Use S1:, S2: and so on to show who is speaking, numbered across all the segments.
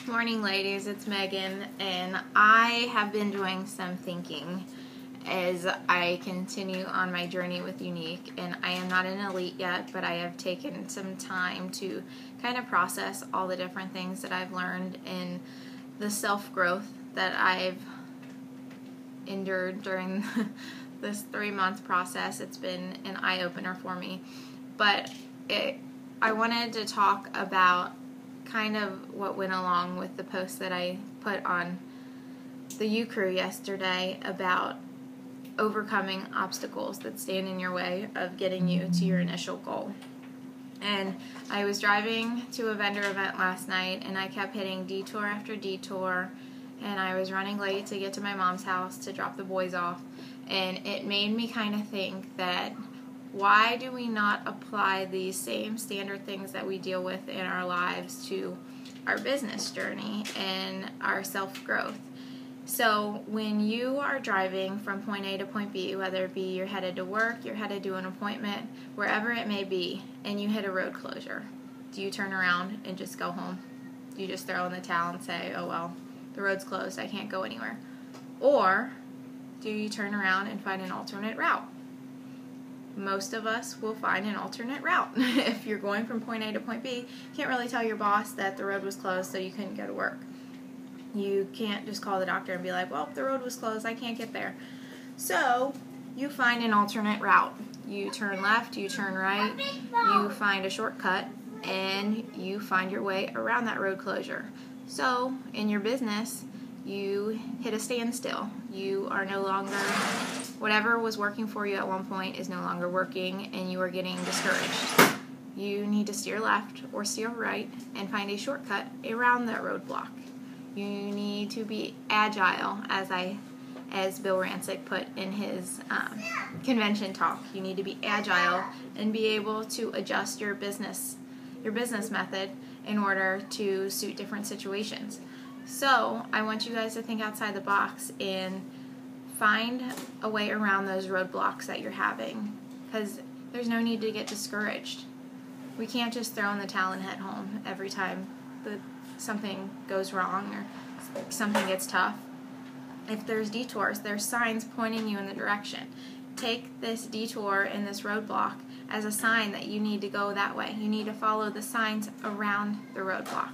S1: Morning, ladies. It's Megan, and I have been doing some thinking as I continue on my journey with Unique, and I am not an elite yet, but I have taken some time to kind of process all the different things that I've learned in the self-growth that I've endured during this 3-month process. It's been an eye-opener for me, but I wanted to talk about kind of what went along with the post that I put on the U Crew yesterday about overcoming obstacles that stand in your way of getting you to your initial goal. And I was driving to a vendor event last night, and I kept hitting detour after detour, and I was running late to get to my mom's house to drop the boys off, and it made me kind of think that why do we not apply these same standard things that we deal with in our lives to our business journey and our self-growth? So when you are driving from point A to point B, whether it be you're headed to work, you're headed to an appointment, wherever it may be, and you hit a road closure, do you turn around and just go home? Do you just throw in the towel and say, oh well, the road's closed, I can't go anywhere? Or do you turn around and find an alternate route? Most of us will find an alternate route. If you're going from point A to point B, you can't really tell your boss that the road was closed so you couldn't go to work. You can't just call the doctor and be like, well, the road was closed, I can't get there. So you find an alternate route. You turn left, you turn right, you find a shortcut, and you find your way around that road closure. So in your business, you hit a standstill. You are no longer, whatever was working for you at one point is no longer working, and you are getting discouraged. You need to steer left or steer right and find a shortcut around that roadblock. You need to be agile, as Bill Rancic put in his convention talk. You need to be agile and be able to adjust your business method in order to suit different situations. So I want you guys to think outside the box and find a way around those roadblocks that you're having, because there's no need to get discouraged. We can't just throw in the towel and head home every time that something goes wrong or something gets tough. If there's detours, there's signs pointing you in the direction. Take this detour and this roadblock as a sign that you need to go that way. You need to follow the signs around the roadblock.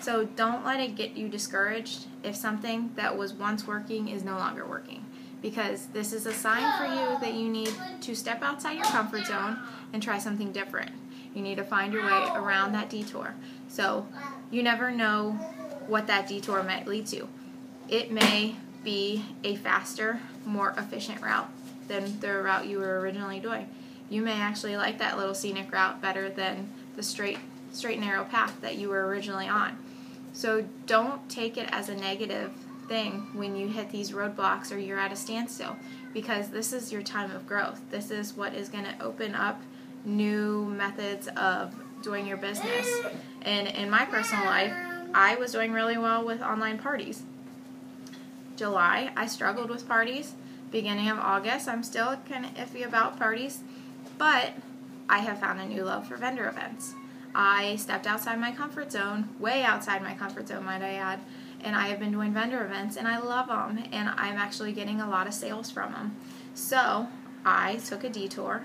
S1: So don't let it get you discouraged if something that was once working is no longer working, because this is a sign for you that you need to step outside your comfort zone and try something different. You need to find your way around that detour. So you never know what that detour might lead to. It may be a faster, more efficient route than the route you were originally doing. You may actually like that little scenic route better than the straight narrow path that you were originally on. So don't take it as a negative thing when you hit these roadblocks or you're at a standstill, because this is your time of growth. This is what is going to open up new methods of doing your business. And in my personal life, I was doing really well with online parties. July, I struggled with parties. Beginning of August, I'm still kind of iffy about parties, but I have found a new love for vendor events. I stepped outside my comfort zone, way outside my comfort zone, might I add, and I have been doing vendor events, and I love them, and I'm actually getting a lot of sales from them. So I took a detour,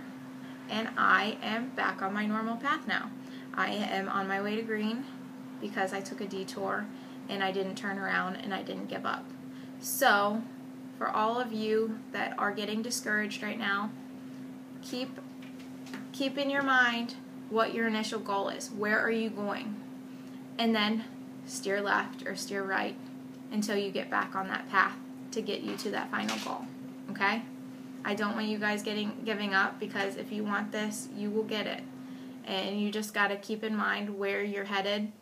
S1: and I am back on my normal path now. I am on my way to green because I took a detour, and I didn't turn around, and I didn't give up. So for all of you that are getting discouraged right now, keep in your mind what your initial goal is. Where are you going? And then steer left or steer right until you get back on that path to get you to that final goal. Okay? I don't want you guys giving up, because if you want this, you will get it. And you just got to keep in mind where you're headed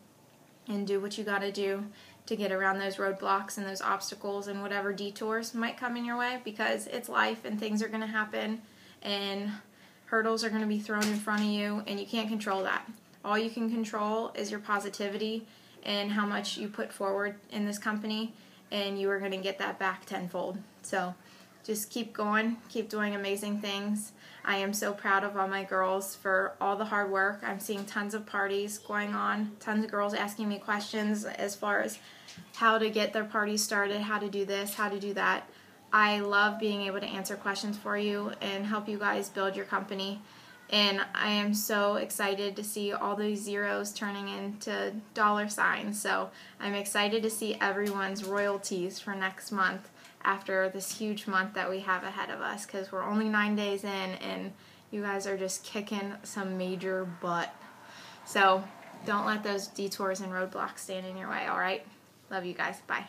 S1: and do what you got to do to get around those roadblocks and those obstacles and whatever detours might come in your way, because it's life and things are going to happen and hurdles are going to be thrown in front of you, and you can't control that. All you can control is your positivity and how much you put forward in this company, and you are going to get that back tenfold. So just keep going, keep doing amazing things. I am so proud of all my girls for all the hard work. I'm seeing tons of parties going on, tons of girls asking me questions as far as how to get their parties started, how to do this, how to do that. I love being able to answer questions for you and help you guys build your company. And I am so excited to see all these zeros turning into dollar signs. So I'm excited to see everyone's royalties for next month after this huge month that we have ahead of us, because we're only 9 days in and you guys are just kicking some major butt. So don't let those detours and roadblocks stand in your way, all right? Love you guys. Bye.